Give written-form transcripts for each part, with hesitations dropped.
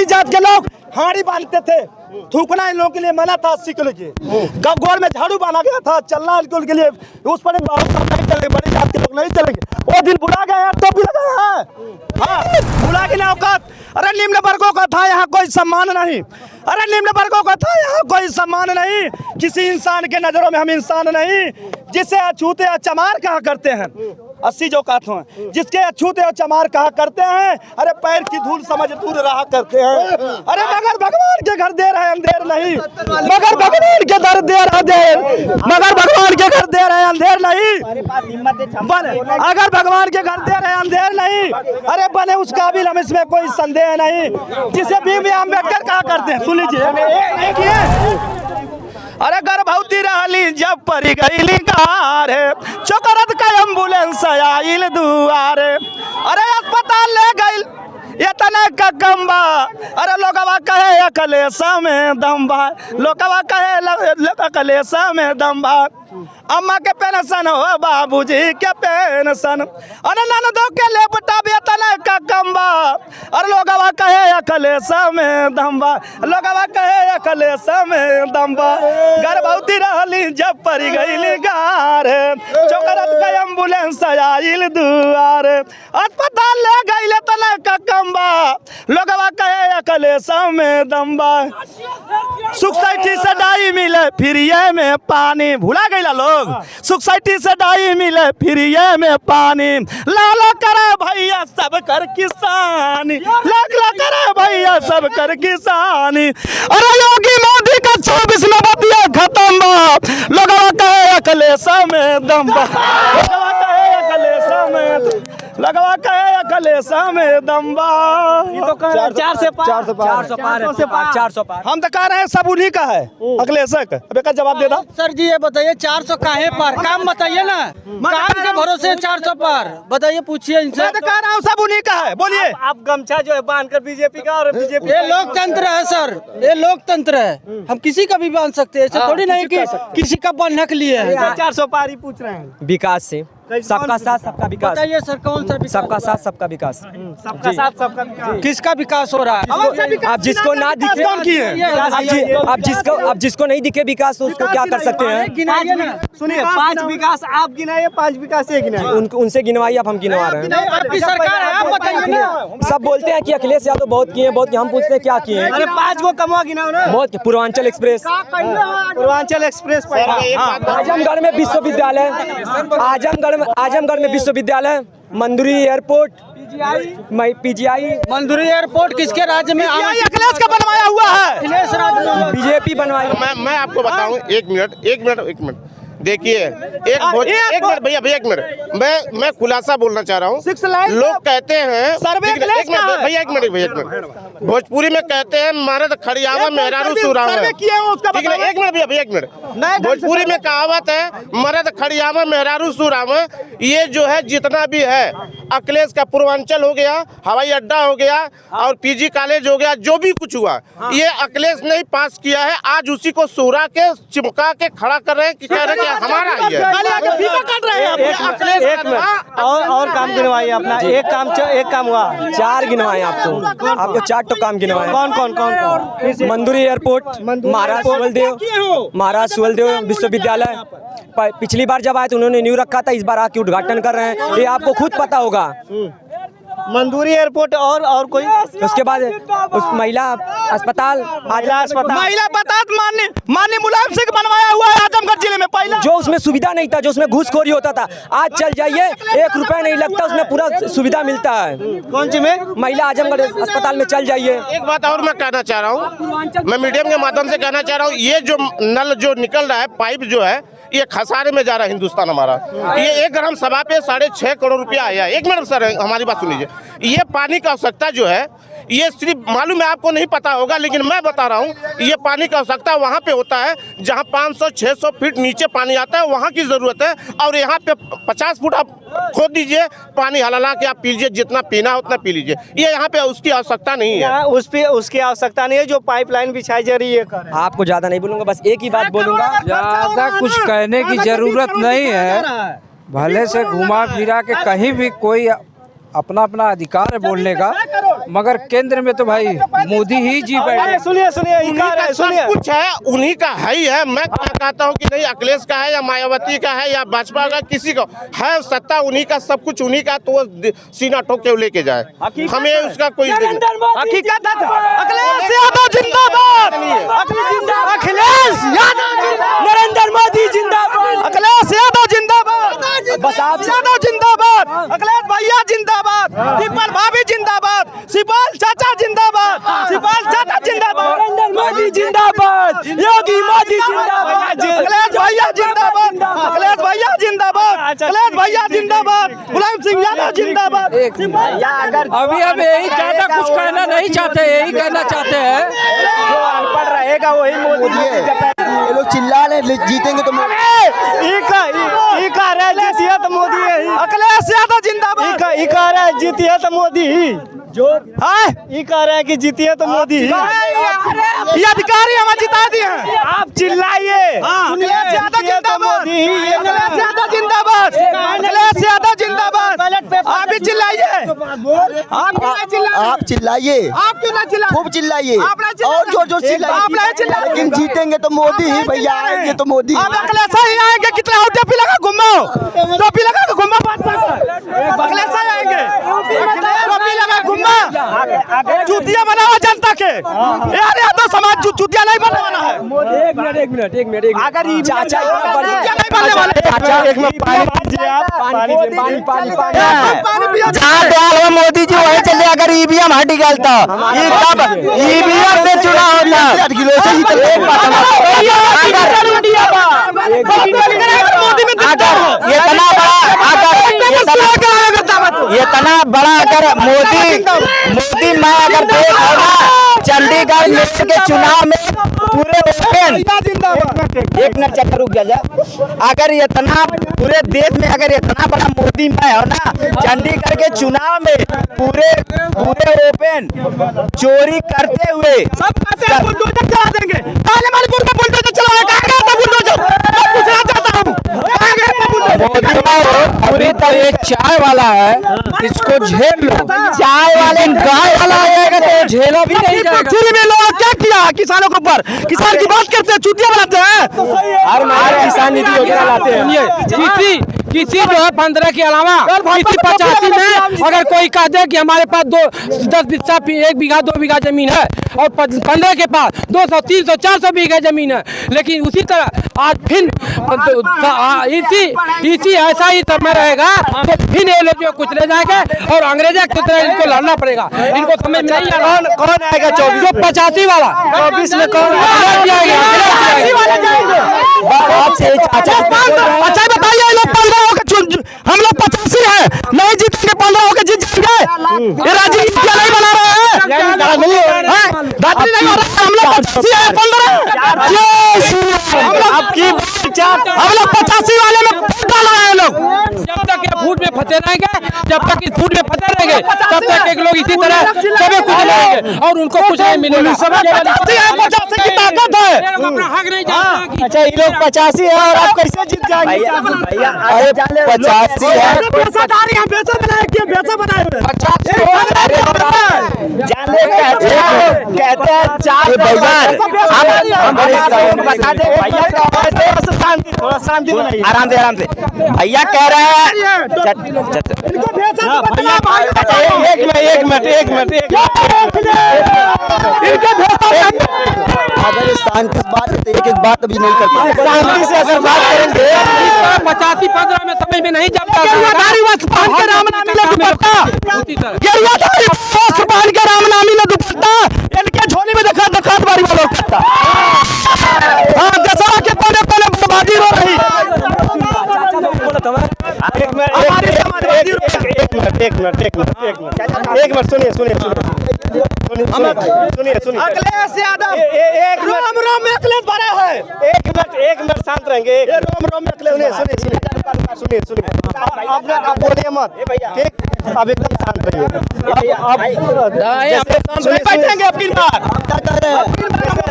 गरीब जात के लोग हाड़ी बांधते थे, थूकना इन लोगों के लिए मना था 80 किलो की। गोर में झाड़ू बांधा गया था, चलना इनके के लिए उस पर बहुत नहीं चलेंगे, बड़ी जात के लोग नहीं चलेंगे। वो दिन बुला गए हैं, तो भी लगा है बुला के ना औकात। अरे निम्न वर्गों का था यहाँ कोई सम्मान नहीं, अरे निम्न वर्गों का था यहाँ कोई सम्मान नहीं। किसी इंसान के नजरों में हम इंसान नहीं, जिसे अछूते और चमार कहा करते हैं। 80 जो काथों हैं, जिसके अछूते और चमार कहा करते हैं। अरे पैर की धूल समझ दूर रहा करते हैं। अरे मगर भगवान के घर देर है अंधेर नहीं, मगर भगवान के घर देर है देर, मगर भगवान के घर देर है अंधेर नहीं। अगर भगवान के घर देर है अंधेर नहीं, अरे बने उस काबिल हम इसमें कोई संदेह नहीं, जिसे भीम अम्बेडकर कहा करते हैं। सुन लीजिए, अरे गर्भवती रहली जब परी गईली गारे, चोकरत का एम्बुलेंस आइल दुआरे। अरे अस्पताल ले गईल इतने का गम्बा, अरे लोगवा कहे अकलेसा में दम्बा, लोगवा कहे अकलेसा में दम्बा। अम्मा के पेंशन हो बाबूजी के पेंशन, अरे ननदों के लेपटा भी इतने का गम्बा। अरे लोगवा कहे अकलेसा में दम्बा, लोगवा कहे अकलेसा में दम्बा। गर्भवती रहली जब परी गईली गारे, चोकरत का एम्बुलेंस आइल दुआरे। अस्पताल ले गईले तले का गम्बा, लोगवा कहे अकलेसा में दम्बा। सोसाइटी से डाई मिले फिर ये में पानी, भुला गईला लोग। सोसाइटी से डाई मिले फिर ये में पानी, लाला करे भैया सब कर किसानी, लाला करे भैया सब कर किसानी। अरे योगी मोदी का 24 में बतिया खत्म बा, लोगवा कहे अकलेसा में दम बा, लोगवा कहे अकलेसा में, लगवा कहे अकलेसा में दम बा। 400 पार। हम तो कह रहे हैं सब उन्हीं का है अकलेशक। अब एक जवाब दे दो सर जी, ये बताइए 400 काहे पार? काम बताइए ना, काम के भरोसे 400 पार बताइए, पूछिए इनसे। मैं तो कह रहा हूँ सब उन्हीं का है। बोलिए आप गमछा जो है बांध कर बीजेपी का, और बीजेपी ये लोकतंत्र है सर, ये लोकतंत्र है, हम किसी का भी बांध सकते हैं। ऐसा थोड़ी नहीं कि किसी का बंधक लिए है। 400 पार ही पूछ रहे हैं। विकास से सबका साथ सबका विकास। बताइए सर, कौन सा विकास? सबका साथ सबका विकास। सबका साथ सबका विकास। किसका विकास हो रहा है? आप जिसको ना दिखे, आप जिसको नहीं दिखे विकास, तो उसको क्या कर सकते हैं? गिनाइए ना। सुनिए, 5 विकास आप गिनाइए, 5 विकास ये गिनाइए। उनसे गिनवाइए, अब हम गिनवा रहे हैं। आपकी सरकार है, आप बताइए ना। सब बोलते हैं कि अखिलेश यादव बहुत किए, बहुत किए। हम पूछते हैं क्या किए? अरे 5 को कमवा गिनाओ ना। बहुत। पूर्वांचल एक्सप्रेस, पूर्वांचल एक्सप्रेस, आजमगढ़ में विश्वविद्यालय, आजमगढ़ में विश्वविद्यालय, मंदुरी एयरपोर्ट, PGI। मंदुरी एयरपोर्ट किसके राज्य में? अखिलेश का बनवाया हुआ है, अखिलेश राज्य में बीजेपी बनवाई। मैं आपको बताऊं, एक मिनट देखिए, एक मिनट भैया, एक मिनट, मैं खुलासा बोलना चाह रहा हूँ। लोग कहते हैं भैया एक मिनट, भोजपुरी में कहते हैं मर्द खड़ियावा मेहरारू सुराव है। एक मिनट भैया, एक मिनट। भोजपुरी में कहावत है मर्द खड़ियावा मेहरारू सुराव। ये जो है जितना भी है, अखिलेश का पूर्वांचल हो गया, हवाई अड्डा हो गया, और PG कॉलेज हो गया, जो भी कुछ हुआ ये अखिलेश ने ही पास किया है। आज उसी को सुरा के चिमका के खड़ा कर रहे हैं कि कह रहे हैं हमारा ही है। और काम गिनवाइए अपना। एक काम हुआ, 4 गिनवाए आपको 4 तो काम गिनवाए। कौन? मंदुरी एयरपोर्ट, महाराज सुहेलदेव विश्वविद्यालय। पिछली बार जब आए तो उन्होंने न्यू रखा था, इस बार आके उद्घाटन कर रहे हैं, ये आपको खुद पता होगा। मंदुरी एयरपोर्ट और कोई? उसके बाद उस महिला अस्पताल, माननीय मुलायम सिंह बनवाया हुआ है आजमगढ़ जिले में पहला। जो उसमें सुविधा नहीं था, जो उसमें घूसखोरी होता था, आज चल जाइए 1 रुपया नहीं लगता, उसमें पूरा सुविधा मिलता है। कौन सी में? महिला आजमगढ़ अस्पताल में चल जाइए। एक बात और मैं कहना चाह रहा हूँ, मैं मीडियम के माध्यम से कहना चाह रहा हूँ, ये जो नल जो निकल रहा है, पाइप जो है, ये खसारे में जा रहा है हिंदुस्तान हमारा। ये 1 ग्राम सभा पे 6.5 करोड़ रुपया आया। एक मिनट सर, हमारी बात सुन लीजिए। ये पानी का आवश्यकता जो है, ये सिर्फ मालूम है आपको, नहीं पता होगा, लेकिन मैं बता रहा हूँ, ये पानी का आवश्यकता वहाँ पे होता है जहाँ 500-600 फीट नीचे पानी आता है, वहाँ की जरूरत है। और यहाँ पे 50 फुट आप खोद दीजिए, पानी हलाला के आप पीजिए, जितना पीना है उतना पी लीजिए। ये यहाँ पे उसकी आवश्यकता नहीं है, उसकी आवश्यकता नहीं है। जो पाइपलाइन बिछाई जा रही है, आपको ज्यादा नहीं बोलूंगा, बस एक ही बात बोलूंगा, ज्यादा कुछ कहने की जरूरत नहीं है। भले से घुमा फिरा के कहीं भी कोई अपना अपना अधिकार है बोलने का, मगर केंद्र में तो भाई मोदी ही जी बैठे। सुनिए सुनिए सब कुछ है, उन्हीं का है ही है। मैं कहता हूँ कि नहीं अखिलेश का है या मायावती का है या भाजपा का, किसी का है सत्ता उन्हीं का, सब कुछ उन्हीं का, तो वो सीना ठोक के लेके जाए, हमें उसका कोई हकीकत है। अखिलेश यादव जिंदाबाद, अखिलेश यादव, नरेंद्र मोदी जिंदाबाद, अखिलेश यादव जिंदाबाद, बस आप यादव जिंदाबाद, अखिलेश भैया जिंदाबाद, शिवपाल भाभी जिंदाबाद, शिवपाल चाचा जिंदाबाद, शिवपाल चाचा जिंदाबाद, नरेंद्र मोदी जिंदाबाद, योगी मोदी जिंदाबाद, अखिलेश भैया जिंदाबाद, अखिलेश भैया जिंदाबाद, अखिलेश भैया जिंदाबाद, मुलायम सिंह यादव जिंदाबाद। अभी हम यही ज्यादा कुछ कहना नहीं चाहते, यही कहना चाहते हैं जो अनपढ़ रहेगा वही मोदी है। ये लोग चिल्ला रहे जीतेंगे तो मोदी, जीतिए तो मोदी है। अखिलेश यादव जिंदाबाद, ई कह रहा है जीतिए तो मोदी ही, जो ये कह रहे हैं कि जीतिए तो मोदी ही। ये अधिकारी हमें जिता दिए हैं। आप चिल्लाइए, अखिलेश यादव जिंदाबाद, अखिलेश यादव जिंदाबाद, अखिलेश यादव जिंदाबाद। आप भी चिल्लाइए, आप चिल्लाइए, आप क्यों ना चिल्ला, खूब चिल्लाइए और जोर जोर आप नहीं चिल्लाइए, चिल्लाइए। लेकिन जीतेंगे तो मोदी ही भैया, आएंगे तो मोदी। आप अखिलेश ही आएंगे, कितना हो टोपी लगा घूमो, टोपी लगा के घूमो, अखिलेश ही आएंगे, टोपी लगा घूमो, चूतिया बनावा जनता के। यार ये तो समाज चूतिया नहीं बनवाना है। एक मिनट अगर चाचा चूतिया नहीं बनने वाले। एक मिनट पानी दीजिए आप, पानी पियो। जहाँ डाल हो मोदी जी वहीं चले, अगर ईवीएम हट गया तो ईवीएम से चुनाव होता किलो से ही इतना बड़ा अगर मोदी माँ अगर देख होगा चंडीगढ़ में के चुनाव में पूरे ओपन, एक मिनट चक्कर रुक जा, अगर इतना पूरे देश में अगर इतना बड़ा मोदी मैं हो ना, चंडीगढ़ के चुनाव में पूरे ओपन चोरी करते हुए सब बुलडोजर चला देंगे। मणिपुर में बुलडोजर चलाएगा, बुलडोजर मैं पूछना चाहता हूँ, मोदी अभी तो ये चाय वाला है, इसको झेल लो, चाय वाले गाय वाला आएगा तो झेला भी नहीं जाएगा। चोरी में लोग क्या किया किसानों के ऊपर, किसान की बात करते हैं, चूतिया बनाते हैं। हर माह किसान निधि योजना लाते हैं। किसी जो है 15 के अलावा किसी 85 में अगर कोई कह दे कि हमारे पास 10 बिस्सा 1 बीघा 2 बीघा जमीन है और 15 के पास 200 300 400 बीघा जमीन है, लेकिन उसी तरह आज फिर इसी ऐसा ही समय रहेगा तो फिर ये लोग जो कुछ ले जाएंगे और अंग्रेजा की तरह इनको लड़ना पड़ेगा। इनको समझ में नहीं आ रहा कौन आएगा 24 जो 85 वाला 24 में कौन अच्छा बताइए, हम लोग 85 है, नहीं जीतेंगे, 15 होकर जीत जाएंगे। ये राजनीति क्या नहीं बना रहे हैं, दादरी नहीं हो रहा है। हम लोग 85 है, 15 हम लोग 85 वाले में वोट डाल रहे हैं लोग। जब तक ये फूट में फंसे रहेंगे, जब तक इस फूट में फंसे रहेंगे, तब तक एक लोग इसी तरह सभी कुछ रहेंगे और उनको कुछ नहीं मिलेगा। 85 की ताकत है, अपना हक नहीं जानता। अच्छा, ये लोग 85 है और आप कैसे जीत जाएंगे? भैया 85 है, बेसादारी हम बेसा बनाए कि बेसा बनाए हुए कहते हैं चार बता दे भैया, थोड़ा शांति बनाइए, आराम से भैया कह रहे हैं। एक मिनट अगर शांति से बात करते एक बात अभी नहीं करते, शांति से अगर बात करेंगे 85-15 में समझ में नहीं जमता। के रामनामी में दुपट्टा इनके झोली में देखा बारी वालों करता। हाँ, दशहरा के कोने कोने बर्बादी हो रही। एक मिनट सुनिए अखिलेश यादव रोम रोम में अखिलेश भरा है। एक मिनट शांत रहेंगे। रोम रोम में अखिलेश सुनिए आप बोलिए मत, ठीक, अब एकदम शांत रहिए। बैठेंगे अपनी बार,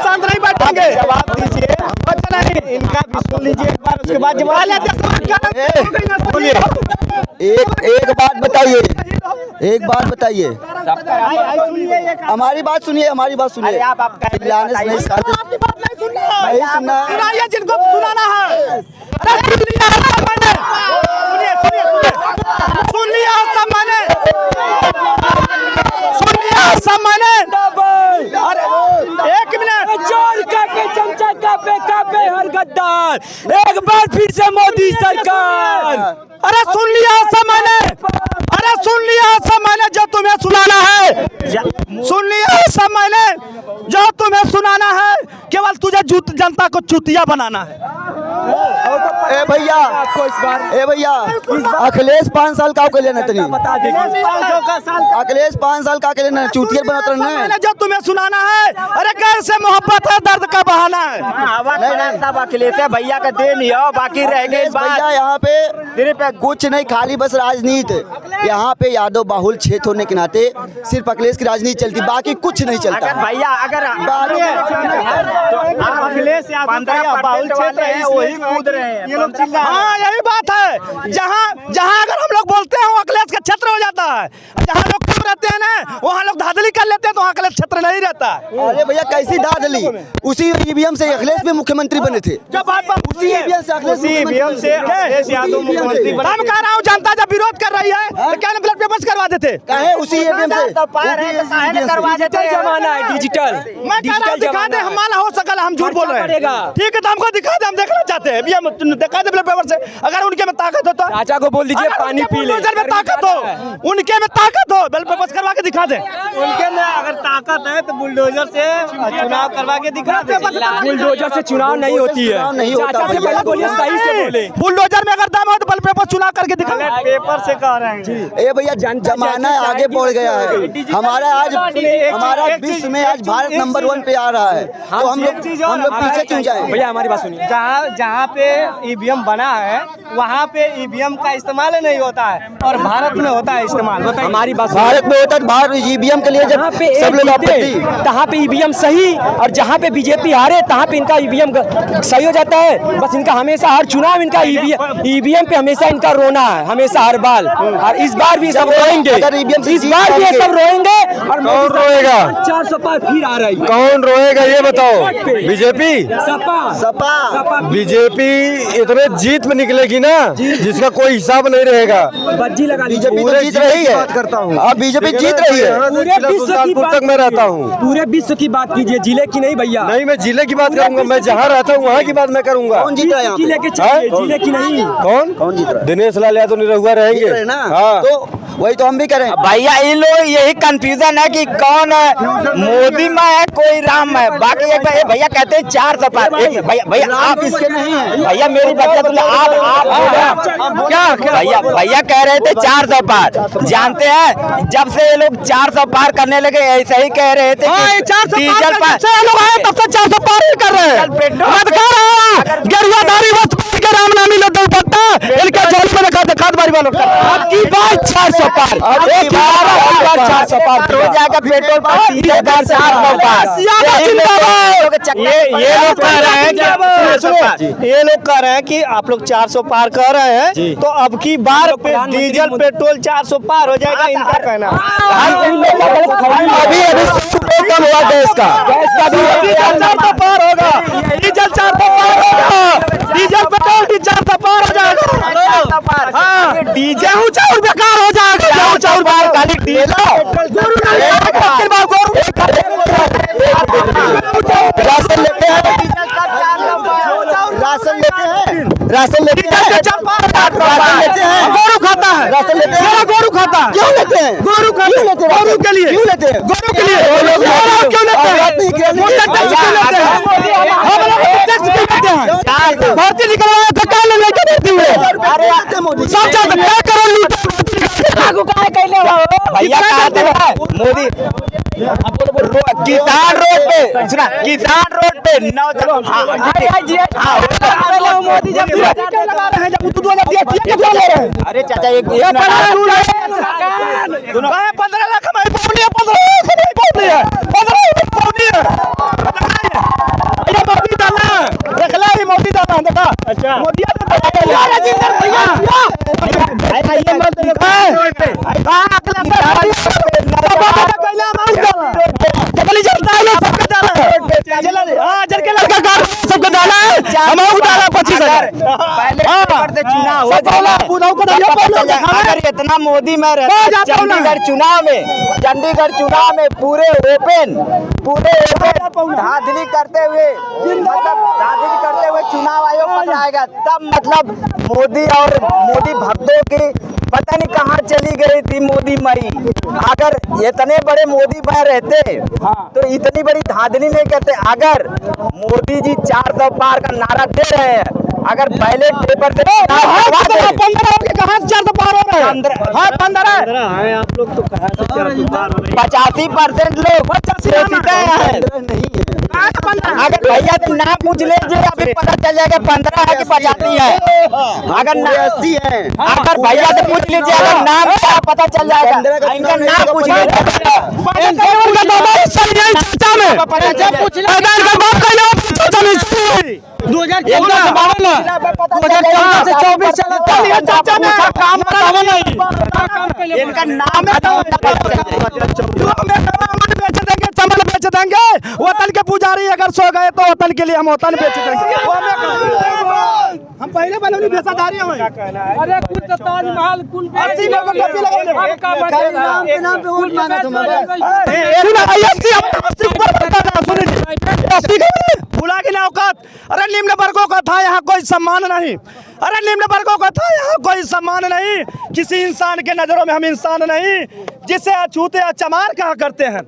शांत नहीं बैठेंगे। जवाब दीजिए, इनका भी सुन लीजिए एक बार, उसके बाद जवाब एक बात बताइए, एक बात बताइए, हमारी बात सुनिए, हमारी बात सुनिए। चिल्लाने से नहीं सुनते, नहीं सुनना, सुनाइए जिनको सुनाना है। सुन लिया सब मैंने, सुन लिया सब मैंने। अरे एक मिनट, चोर कापे, चमचा कापे हर गद्दार, एक बार फिर से मोदी सरकार। अरे सुन लिया सब मैंने, अरे सुन लिया सब मैंने जो तुम्हें सुनाना है, सुन लिया सब मैंने जो तुम्हें सुनाना है। केवल तुझे जनता को चूतिया बनाना है। ए भैया, ए भैया, अखिलेश 5 साल का लेना तनी, अखिलेश 5 साल का लेना, चूतिया बनाता रहना है जो तुम्हें सुनाना है। अरे कैसे मोहब्बत है, दर्द का बहाना है। नहीं सब अखिलेश भैया का दे नहीं हो, बाकी रह गए भैया। यहाँ पे कुछ नहीं, खाली बस राजनीति। यहाँ पे यादव बाहुल क्षेत्र होने के नाते सिर्फ अखिलेश की राजनीति चलती, बाकी कुछ नहीं चलता भैया। अगर अखिलेश बाहुल क्षेत्र है, वही कूद रहे हैं ये लोग, चिल्ला। हाँ यही बात है, जहाँ अगर हम लोग बोलते हैं वो अखिलेश का क्षेत्र हो जाता है। जहाँ लोग कम रहते हैं ना, वहाँ लोग धांधली कर लेते हैं, तो वहाँ अखिलेश क्षेत्र नहीं रहता है। अरे भैया कैसी धांधली, उसी ईवीएम से अखिलेश भी मुख्यमंत्री बने थे, उसी ईवीएम से अखिलेश यादव मुख्यमंत्री। हम कह रहा हूँ जनता जब विरोध कर रही है तो क्या ब्लड पेपर्स करवा देते? कहे उसी ईवीएम से करवा देते। जमाना है डिजिटल, मैं कह रहा हूँ दिखा दे, हमारा हो सकल, हम झूठ बोल रहे हैं। ठीक है तो हमको दिखा दे, हम देखना चाहते हैं। दिखा दे ब्लड पेपर से, अगर उनके में ताकत हो तो। चाचा को बोल दीजिए पानी पी ले। बुलडोजर में ताकत हो, उनके में ताकत हो, ब्लड पेपर्स करवा के दिखा दे। उनके में अगर ताकत है तो बुलडोजर से चुनाव करवा के दिखा दे। बुलडोजर से चुनाव नहीं होती है, नहीं होता चाचा से पहले बोलिए, सही से बोले। बुलडोजर में अगर दम हो तो ब्लड पेपर चुनाव करके दिखा दे। पेपर से कह रहे हैं। ए भैया जमाना आगे बढ़ गया है, हमारा आज हमारा विश्व में आज भारत नंबर 1 पे आ रहा है, तो हम लोग पीछे क्यों जाए? भैया हमारी बात सुनिए, जहाँ पे ईवीएम बना है वहाँ पे ईवीएम का इस्तेमाल नहीं होता है, और भारत में होता है इस्तेमाल। हमारी बात भारत में होता है, भारत ईवीएम के लिए जब सब लोग आपत्ति, तहाँ पे ईवीएम सही, और जहाँ पे बीजेपी हारे तहाँ पे इनका ईवीएम सही हो जाता है। बस इनका हमेशा हर चुनाव इनका ईवीएम पे हमेशा इनका रोना है, हमेशा हर बार। और इस बार भी सब रोएंगे, इस बार भी सब रोएंगे। और कौन रोएगा? 400 पार फिर आ रही, कौन रोएगा ये बताओ? बीजेपी, सपा बीजेपी इतने जीत में निकलेगी ना जिसका कोई हिसाब नहीं रहेगा। बज्जी लगा लीजिए। बीजेपी तो जीत रही है, करता हूँ, अब बीजेपी जीत रही है। पूरे विश्व की सुल्तानपुर बात तक मैं रहता हूँ। पूरे विश्व की बात कीजिए, जिले की नहीं भैया। नहीं मैं जिले की बात करूंगा, मैं जहाँ रहता हूँ वहाँ की बात मैं करूंगा। कौन जीत रहा है यहाँ पे? जिले के चाहिए, जिले की नहीं। कौन जीत रहा है? दिनेश लाल यादव निरहुआ जीत रहेंगे रहे ना, हाँ। तो वही तो हम भी करें। भैया इन लोग यही कंफ्यूजन है कि कौन है, मोदी में है कोई राम है, बाकी एक भैया कहते हैं 400 पार। भैया आप इसके नहीं है भैया मेरी बात आप क्या भैया कह रहे थे 400 पार। जानते हैं जब से ये लोग 400 पार करने लगे ऐसे ही कह रहे थे डीजल पर लोग आए तब से 400 पार ही कर रहे हैं। रामनामी लोग दुपट्टा इनके जोड़ में रखा था, खाद बारी वालों का। अब की बात 400 पार, अब की बार 400 पार हो जाएगा, पेट्रोल पर 400 पार। ये लोग कह रहे हैं कि आप लोग 400 पार कर रहे हैं, तो अब की बार डीजल पेट्रोल 400 पार हो जाएगा, इनका कहना। अभी कम हुआ गैस का भी 400 पार होगा, डीजल 400 पार होगा, डीजल पेट्रोल 400 पार हो जाएगा। हाँ डीजल चाउर बेकार हो जाएगा, चाउर बार खाली डीजल राशन लेते हैं, राशन लेते हैं, राशन लेते हैं, राशन लेते हैं, गोरू खाता है, राशन लेते हैं, गोरू खाता है। क्यों लेते हैं? गोरू क्यों लेते हैं? गोरू के लिए क्यों लेते हैं? गोरू के लिए क्यों लेते हैं? हम लोग टैक्स क्यों लेते हैं? भर्ती निकलवाया था, क्या लेके देती है? सब जगह क्या करो लूट भैया कहते हैं मोदी किसान रोड पे सुना, किसान रोड पे मोदी जब लगा रहे हैं, जब तू ले रहे हैं। अरे चाचा एक 15 लाख हमारी पौनी है, 15 लाख हमारी पौनी है, 15 लाख पौनी है। ये मोदी डालना है, देख ला ये मोदी जल के लड़का कार सबको डाला है, हमारा डाला 25,000। पहले करते चुनाव हो जाएगा। अगर इतना मोदी में रहता चंडीगढ़ चुनाव में पूरे ओपन धांधली करते हुए चुनाव आयोग पर आएगा, तब मतलब मोदी और मोदी भक्तों की पता नहीं कहाँ चली गई थी मोदी मई। अगर इतने बड़े मोदी में रहते तो इतनी बड़ी धांधली नहीं करते। अगर मोदी जी 400 पार का नारा दे रहे हैं, अगर पहले पेपर से 400 पार हो रहे हैं, 15 है आप लोग तो कहाँ से 400 पार हो रहे हैं? 85% लोग नहीं है। अगर भैया तुम नाम पूछ लीजिए, अभी पता चल जाएगा 15 है कि 85 है। अगर 80 है, अगर भैया से पूछ लीजिए, अगर नाम क्या पता चल जाएगा। इनका नाम पूछ इनका नाम चमन बेच देंगे। वतन के पुजारी अगर सो गए तो वतन के लिए हम वतन बेच देंगे। हम पहले वाले बेचाधारी हैं। अरे कुछ ताजमहल कुल भुला की ना औकात। अरे निम्न वर्गों का था यहाँ कोई सम्मान नहीं। अरे निम्न वर्गों का था यहाँ कोई सम्मान नहीं। किसी इंसान के नजरों में हम इंसान नहीं। जिसे अछूते अचमार कहा करते हैं,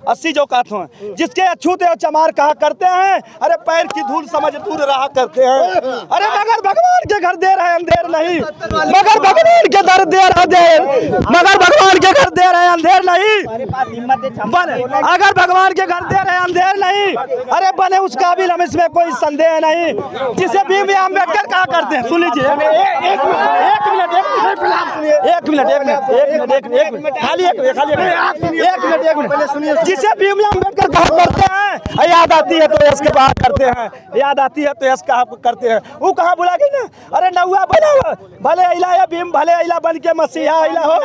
80 जो कहते हैं, जिसके अछूते अचमार कहा करते हैं। अरे पैर की धूल समझ दूर रहा करते हैं। अरे मगर भगवान के घर देर है अंधेर नहीं, मगर भगवान के घर देर है देर, मगर भगवान के घर देर है अंधेर नहीं। अगर भगवान के घर देर है अंधेर नहीं, अरे बने उस काबिल हम, इसमें कोई संदेह नहीं। जिसे भीम अम्बेडकर कहा करते हैं, सुन लीजिए एक मिनट, जिसे भीम अम्बेडकर कहा करते हैं। याद आती है तो यश के बात करते हैं, याद आती है तो यश कहा करते हैं। वो कहाँ बुला गई ना। अरे नौआ बना भले अला या भीम भले अला बन के मसीहा अला हो।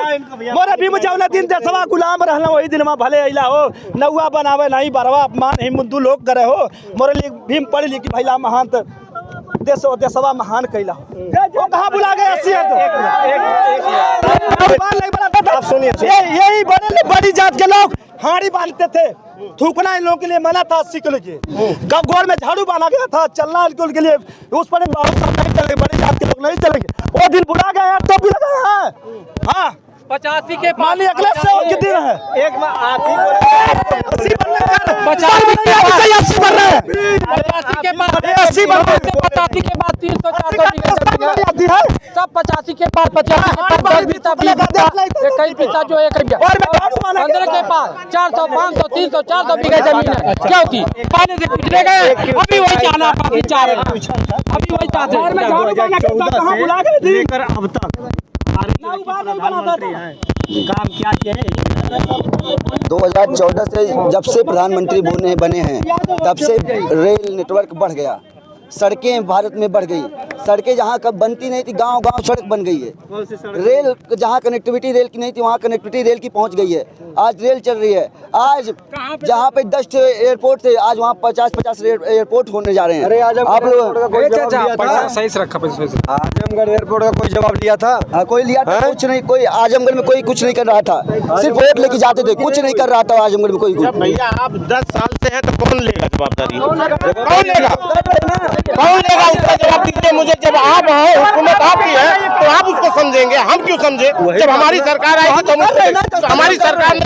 मोरे भीम जौना दिन देशवा गुलाम रहना वही दिन में भले अला हो। नौआ बनावे नहीं बरवा अपमान हिंदू लोग करे हो। मोरे लिए भीम पढ़ लिखी भैला महान देशवा महान कैला हो। वो कहाँ बुला गए। यही बड़ी जात के लोग हाड़ी बांधते थे, थूकना इन लोगों के लिए मना था 80 किलो की। कब गोर में झाड़ू बांधा गया था, चलना इनके लिए उस पर नहीं चलेंगे, बड़ी जात के लोग नहीं चलेंगे। वो दिन बुला गए हैं तो बुला गए हैं। हाँ 85 के मानी अगले से और कितनी है एक में आप ही 80 बन रहे हैं, 80 बन रहे हैं, 85 के बाद 80 बन रहे हैं। 85 के बाद 300 400 सब 85 के बाद 50 के बाद 10 कई पिता जो एक 15 के बाद 400 500 300 400 बीघा जमीन है। क्या होती पहले से पिछले गए, अभी वही चाहना अभी चाह रहे हैं, अभी वही चाहते लेकर अब तक काम क्या किया है? 2014 से जब से प्रधानमंत्री बने हैं तब से रेल नेटवर्क बढ़ गया, सड़कें भारत में बढ़ गई। सड़कें जहाँ कब बनती नहीं थी, गांव-गांव सड़क बन गई है। रेल जहाँ कनेक्टिविटी रेल की नहीं थी, वहाँ कनेक्टिविटी रेल की पहुँच गई है। आज रेल चल रही है। आज जहाँ पे 10 एयरपोर्ट थे, आज वहाँ 50-50 एयरपोर्ट होने जा रहे हैं। आप लोग सही से रखा आजमगढ़ एयरपोर्ट का कोई जवाब लिया था? कोई लिया था? कुछ नहीं। कोई आजमगढ़ में कोई कुछ नहीं कर रहा था, सिर्फ वोट लेके जाते थे, कुछ नहीं कर रहा था आजमगढ़ में कोई। भैया आप 10 साल से हैं तो कौन लेगा जवाबदारी? कौन लेगा उसका जवाब दीजिए मुझे। जब आप हैं, हुकूमत आपकी है तो आप उसको समझेंगे, हम क्यों समझे? जब हमारी सरकार आई तो हमारी सरकार ने